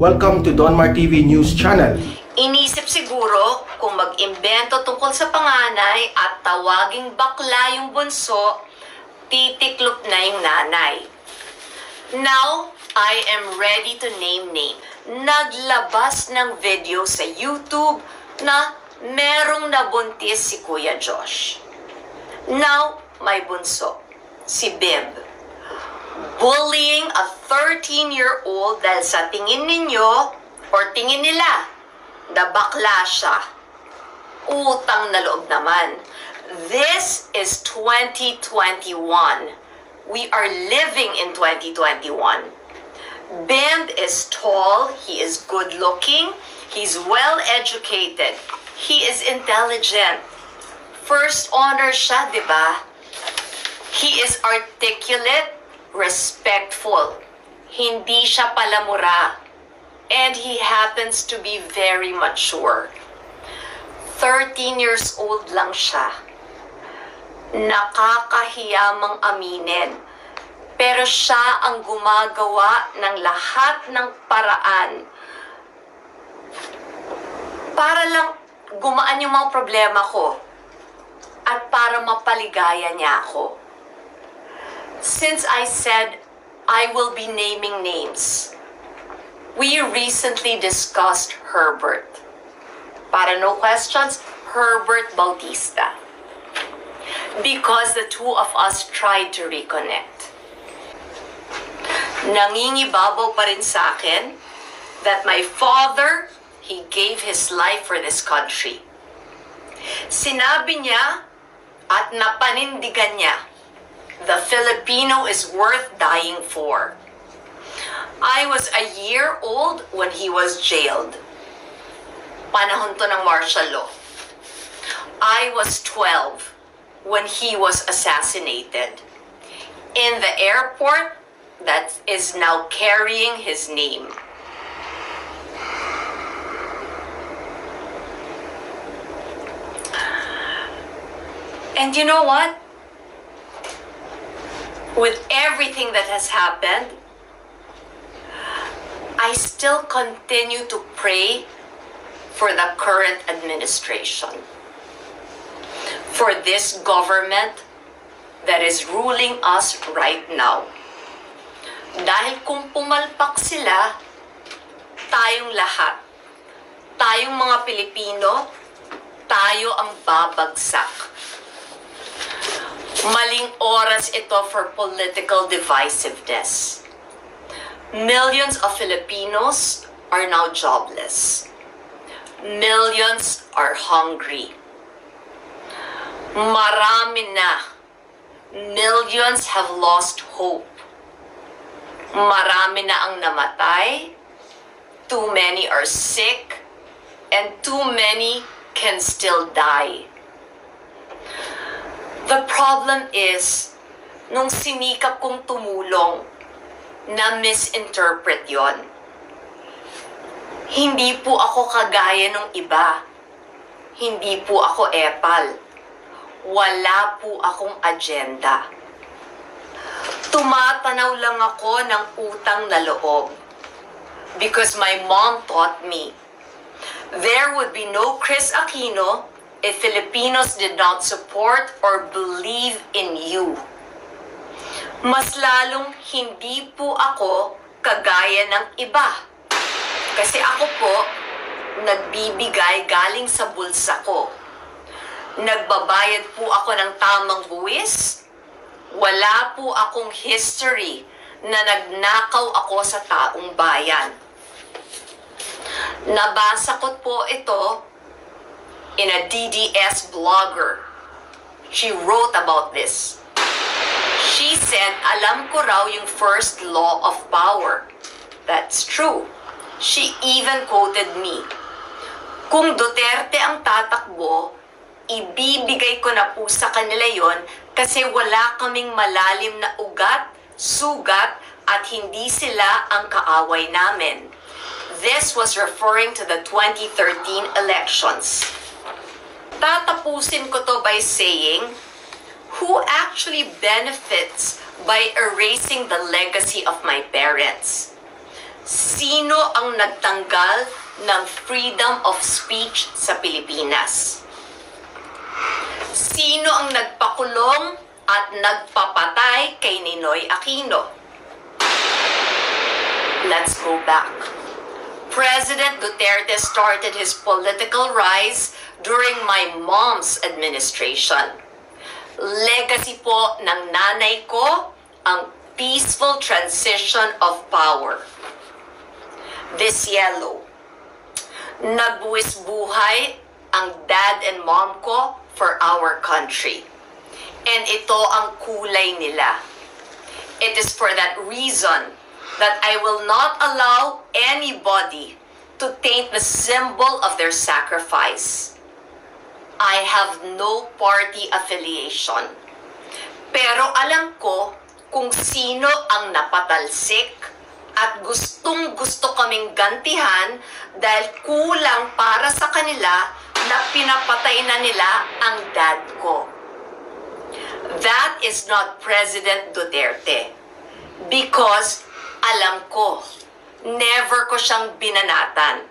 Welcome to Donmar TV News Channel. Inisip siguro kung mag-imbento tungkol sa panganay at tawaging bakla yung bunso, titiklop na yung nanay. Now, I am ready to name. Naglabas ng video sa YouTube na merong nabuntis si Kuya Josh. Now, may bunso, si Bib. Bullying a 13-year-old dahil sa tingin ninyo or tingin nila na bakla siya. Utang na loob naman. This is 2021. We are living in 2021. Bib is tall, he is good-looking, he's well-educated, he is intelligent. First honor siya, di ba? He is articulate, respectful. Hindi siya palamura. And he happens to be very mature. 13 years old lang siya. Nakakahiyamang aminin. Pero siya ang gumagawa ng lahat ng paraan para lang gumaan yung mga problema ko at para mapaligaya niya ako. Since I said I will be naming names, we recently discussed Herbert. Para no questions, Herbert Bautista. Because the two of us tried to reconnect. Nangingibabaw pa rin sa akin that my father, he gave his life for this country. Sinabi niya at napanindigan niya, the Filipino is worth dying for. I was a year old when he was jailed. Panahon to ng martial law. I was 12 when he was assassinated. In the airport that is now carrying his name. And you know what? With everything that has happened, I still continue to pray for the current administration, for this government that is ruling us right now. Dahil kung pumalpak sila, tayong lahat, tayong mga Pilipino, tayo ang babagsak. Maling oras ito for political divisiveness. Millions of Filipinos are now jobless. Millions are hungry. Marami na. Millions have lost hope. Marami na ang namatay. Too many are sick. And too many can still die. The problem is, nung sinikap kong tumulong, na-misinterpret yon. Hindi po ako kagaya ng iba. Hindi po ako epal. Wala po akong agenda. Tumatanaw lang ako ng utang na loob. Because my mom taught me, there would be no Chris Aquino if Filipinos did not support or believe in you. Mas lalong hindi po ako kagaya ng iba. Kasi ako po, nagbibigay galing sa bulsa ko. Nagbabayad po ako ng tamang buwis. Wala po akong history na nagnakaw ako sa taong bayan. Nabasa ko po ito in a DDS blogger. She wrote about this. She said, alam ko raw yung first law of power. That's true. She even quoted me. Kung Duterte ang tatakbo, ibibigay ko na po sa kanila yon kasi wala kaming malalim na ugat, sugat, at hindi sila ang kaaway namin. This was referring to the 2013 elections. Tatapusin ko to by saying, who actually benefits by erasing the legacy of my parents? Sino ang nagtanggal ng freedom of speech sa Pilipinas? Sino ang nagpakulong at nagpapatay kay Ninoy Aquino? Let's go back. President Duterte started his political rise during my mom's administration. Legacy po ng nanay ko ang peaceful transition of power. This yellow. Nagbuwis buhay ang dad and mom ko for our country. And ito ang kulay nila. It is for that reason that I will not allow anybody to taint the symbol of their sacrifice. I have no party affiliation. Pero alam ko kung sino ang napatalsik at gustong-gusto kaming gantihan dahil kulang para sa kanila na pinapatay na nila ang dad ko. That is not President Duterte. Because alam ko, never ko siyang binanatan.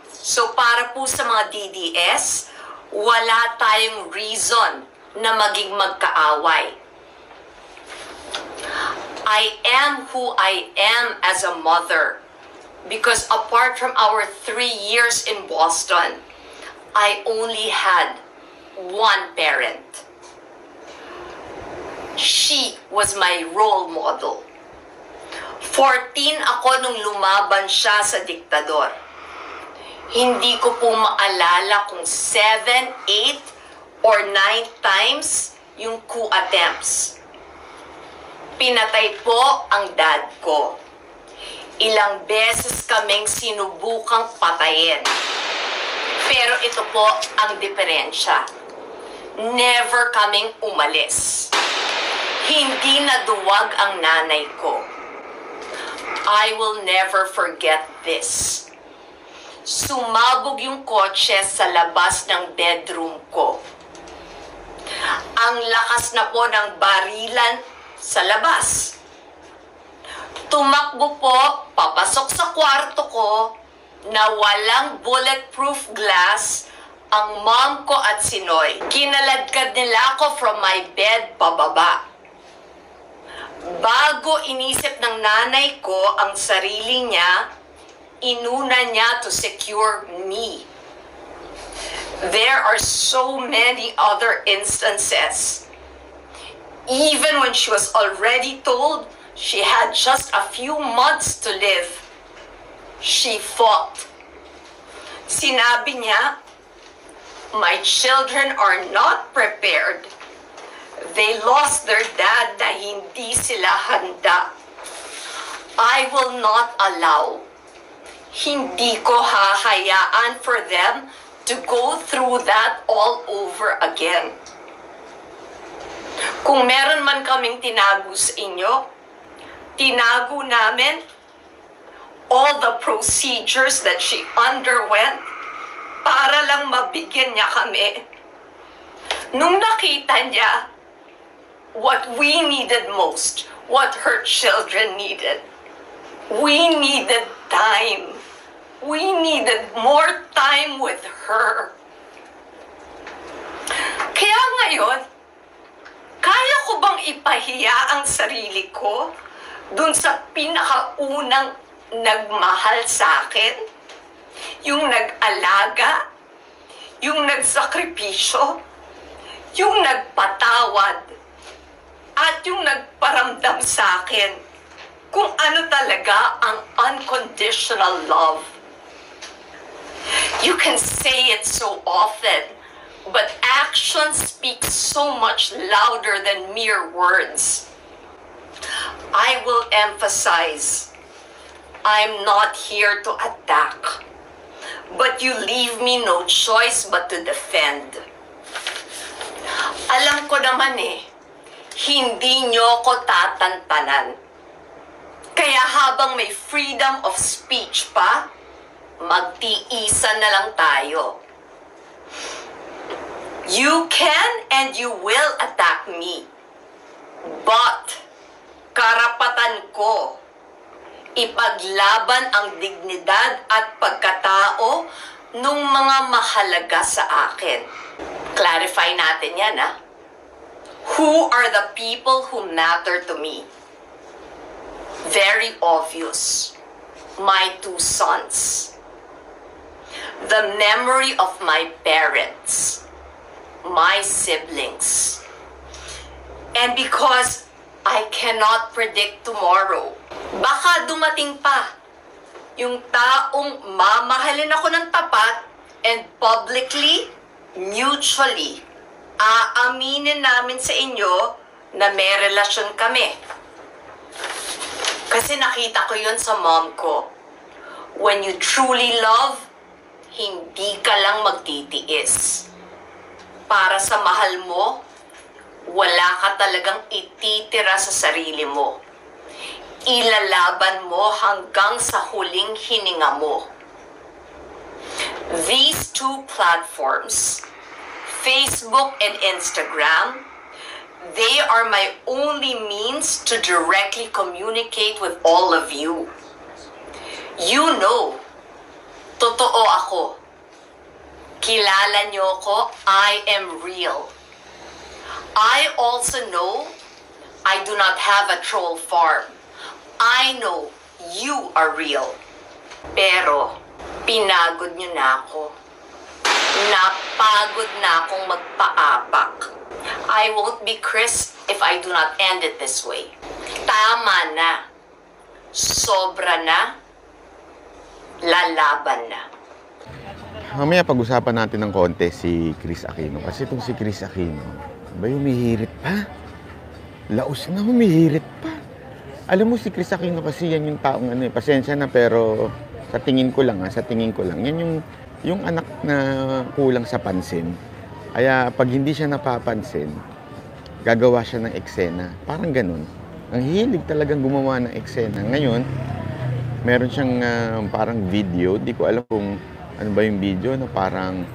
So para po sa mga DDS, wala tayong reason na maging magkaaway. I am who I am as a mother because apart from our 3 years in Boston, I only had one parent. She was my role model. 14 ako nung lumaban siya sa diktador. Hindi ko po maalala kung 7, 8, or 9 times yung coup attempts. Pinatay po ang dad ko. Ilang beses kaming sinubukang patayin. Pero ito po ang diferensya. Never kaming umalis. Hindi naduwag ang nanay ko. I will never forget this. Sumabog yung kotse sa labas ng bedroom ko. Ang lakas na po ng barilan sa labas. Tumakbo po, papasok sa kwarto ko, na walang bulletproof glass, ang mom ko at si Noy. Kinaladkad nila ako from my bed pababa. Bago inisip ng nanay ko ang sarili niya, inuna niya to secure me. There are so many other instances. Even when she was already told she had just a few months to live, she fought. Sinabi niya, "My children are not prepared. They lost their dad na hindi sila handa. I will not allow. Hindi ko hahayaan for them to go through that all over again." Kung meron man kaming tinago sa inyo, tinago namin all the procedures that she underwent para lang mabigyan niya kami. Nung nakita niya what we needed most, what her children needed, we needed time. We needed more time with her. Kaya ngayon, kaya ko bang ipahiya ang sarili ko dun sa pinakaunang nagmahal sa akin? Yung nag-alaga? Yung nagsakripisyo? Yung nagpatawad? At yung nagparamdam sa akin kung ano talaga ang unconditional love? You can say it so often, but actions speak so much louder than mere words. I will emphasize, I'm not here to attack, but you leave me no choice but to defend. Alam ko naman hindi nyo ko tatantanan. Kaya habang may freedom of speech pa, magtiisan na lang tayo. You can and you will attack me. But, karapatan ko. ipaglaban ang dignidad at pagkatao ng mga mahalaga sa akin. Clarify natin yan, ha? Who are the people who matter to me? Very obvious. My 2 sons. The memory of my parents. My siblings. And because I cannot predict tomorrow, baka dumating pa yung taong mamahalin ako ng tapat and publicly, mutually, aaminin namin sa inyo na may relasyon kami. Kasi nakita ko yun sa mom ko. When you truly love, hindi ka lang magtitiis. Para sa mahal mo, wala ka talagang ititira sa sarili mo. Ilalaban mo hanggang sa huling hininga mo. These 2 platforms, Facebook and Instagram, they are my only means to directly communicate with all of you. You know, totoo ako. Kilala niyo ko, I am real. I also know I do not have a troll farm. I know you are real. Pero, pinagod niyo na ako. Napagod na akong magpaapak. I won't be Chris if I do not end it this way. Tama na. Sobra na. Lalaban na. Mamaya pag-usapan natin ng konti si Kris Aquino. Kasi itong si Kris Aquino, ba humihirit pa? Laos na humihirit pa. Alam mo si Kris Aquino kasi yan yung taong pasensya na pero sa tingin ko lang, yan yung anak na kulang sa pansin. Kaya pag hindi siya napapansin, gagawa siya ng eksena. Parang ganun. Ang hilig talagang gumawa ng eksena. Ngayon, meron siyang parang video, di ko alam kung ano ba yung video, na parang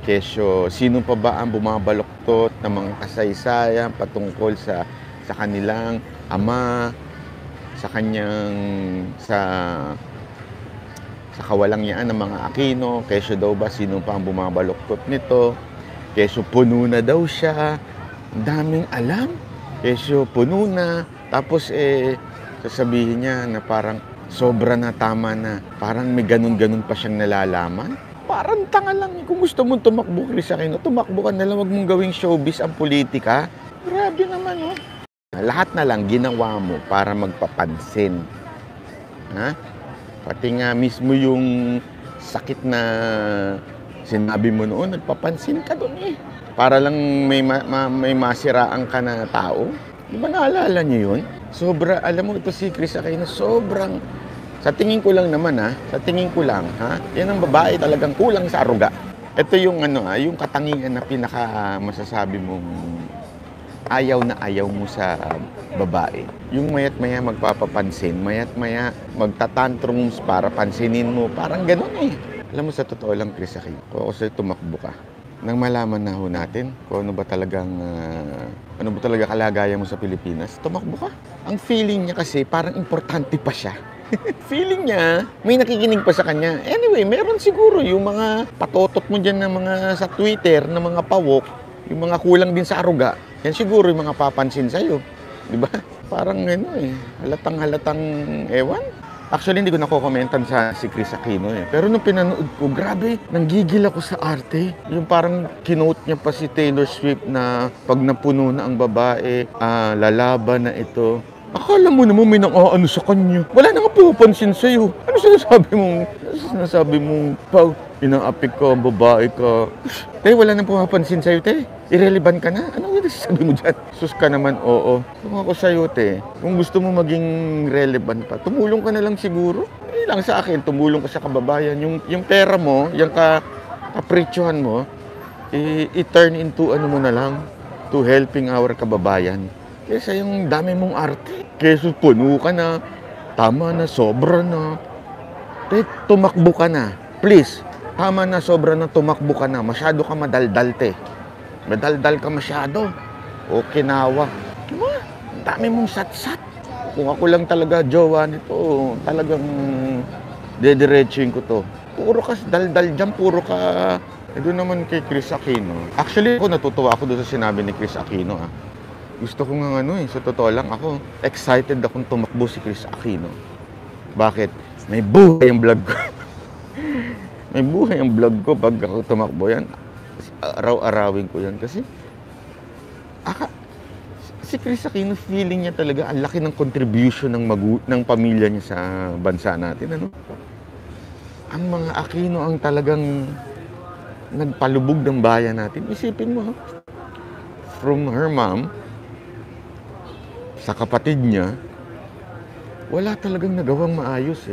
kesyo, sino pa ba ang bumabaluktot ng mga kasaysayan patungkol sa kanilang ama, sa kanyang sa kawalangyaan ng mga Aquino, kesyo daw ba sino pa ang bumabaluktot nito, kesyo puno na daw siya, daming alam, kesyo puno na, tapos sasabihin niya na parang sobra na, tama na, parang may ganun-ganun pa siyang nalalaman. Parang tanga lang, kung gusto mong tumakbo, Kris Aquino, tumakbo ka na lang, wag mong gawing showbiz ang politika. Grabe naman, oh. Lahat na lang ginawa mo para magpapansin. Ha? Pati nga mismo yung sakit na sinabi mo noon, nagpapansin ka doon eh. Para lang may masiraan ka na tao. Di ba naalala niyo yun? Sobra, alam mo ito si Kris Aquino, sobrang, sa tingin ko lang naman sa tingin ko lang, yan ang babae talagang kulang sa aruga. Ito yung yung katangian na pinaka masasabi mong ayaw na ayaw mo sa babae. Yung mayat maya magpapapansin, mayat maya magtatantrums para pansinin mo, parang ganun eh. Alam mo sa totoo lang, Kris Aquino, kung ako sa'yo tumakbo ka, nang malaman na ho natin kung ano ba talaga kalagayan mo sa Pilipinas, tumakbo ka. Ang feeling niya kasi parang importante pa siya. Feeling niya, may nakikinig pa sa kanya. Anyway, meron siguro yung mga patotot mo dyan ng mga sa Twitter, ng mga pawok, yung mga kulang din sa aruga. Yan siguro yung mga papansin sa'yo. Di ba? Parang halatang ewan. Actually, hindi ko nakokomentan sa si Kris Aquino eh. Pero nung pinanood ko, grabe, nanggigil ako sa arte. Yung parang kinote niya pa si Taylor Swift na pag napuno na ang babae, lalaban na ito. Akala mo naman may nang-aano sa kanya. Wala nang pupansin sa'yo. Ano sinasabi mong, pag inaapik ka, babae ka. Te, wala nang pumapansin sa'yo, te. Irrelevant ka na? Ano yung sabi mo dyan? Sus ka naman, oo. Kung ako sa'yo, te, kung gusto mo maging relevant pa, tumulong ka na lang siguro. Hindi lang sa akin, tumulong ka sa kababayan. Yung pera mo, yung kapritsyohan mo, i-turn into mo na lang, to helping our kababayan. Kesa yung dami mong arte. Kesa puno ka na, tama na, sobra na. Te, tumakbo ka na. Please, tama na, sobra na, tumakbo ka na. Masyado ka madaldal, te. Madaldal ka masyado. O kinawa. Diba? Ang dami mong sat-sat. Kung ako lang talaga jowa nito, talagang dediretsuin ko to. Puro ka daldal dyan, puro ka... doon naman kay Chris Aquino. Actually, natutuwa ako doon sa sinabi ni Chris Aquino. Gusto ko nga sa totoo lang ako, excited akong tumakbo si Chris Aquino. Bakit? May buhay ang vlog ko. May buhay ang vlog ko pag ako tumakbo yan. Araw-arawin ko yan kasi si Chris Aquino, feeling niya talaga ang laki ng contribution ng pamilya niya sa bansa natin. Ang mga Aquino ang talagang nagpalubog ng bayan natin. Isipin mo, from her mom, sa kapatid niya, wala talagang nagawang maayos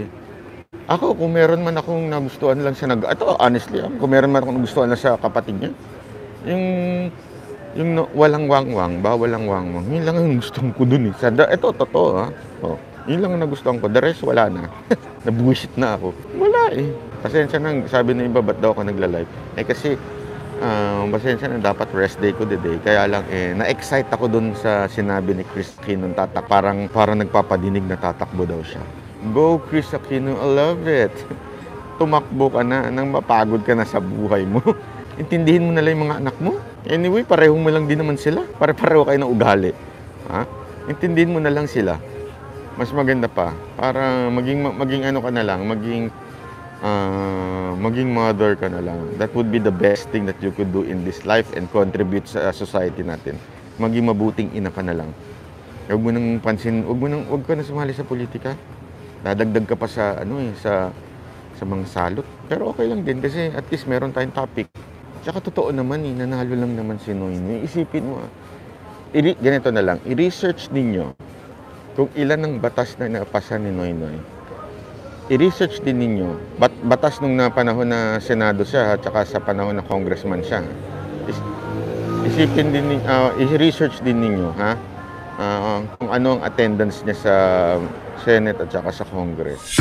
Ako, kung meron man akong nagustuhan lang siya ito, honestly, kung meron man akong nagustuhan lang sa kapatid niya, yung walang wangwang, walang wangwang, yun lang ang gusto ko dun Ito, totoo yun lang ang nagustuhan ko. The rest, wala na. Nabuwisit na ako. Wala Pasensya na, sabi ng iba, ba't daw ako nagla-live? Kasi, pasensya na, dapat rest day ko today. Kaya lang, na-excite ako dun sa sinabi ni Chris Aquino, parang nagpapadinig na tatakbo daw siya. Go, Chris Aquino, I love it. Tumakbo ka na, nang mapagod ka na sa buhay mo. Intindihin mo na lang yung mga anak mo. Anyway, pareho mo lang din naman sila. Pare-pareho kayo ng ugali. Intindihin mo na lang sila. Mas maganda pa, para maging ano ka na lang, maging mother ka na lang. That would be the best thing that you could do in this life and contribute sa society natin. Maging mabuting ina ka na lang. Huwag mo nang pansin, huwag ka na sumali sa politika. Dadagdag ka pa sa sa mga salot. Pero okay lang din kasi at least meron tayong topic. Tsaka totoo naman nanalo lang naman si Noynoy. Isipin mo ganito na lang, i-research ninyo kung ilan ang batas na napasa ni Noynoy. I-research din ninyo, batas nung panahon na Senado siya at saka sa panahon na congressman siya. Isipin din, i-research din ninyo, kung ano ang attendance niya sa Senate at saka sa Congress.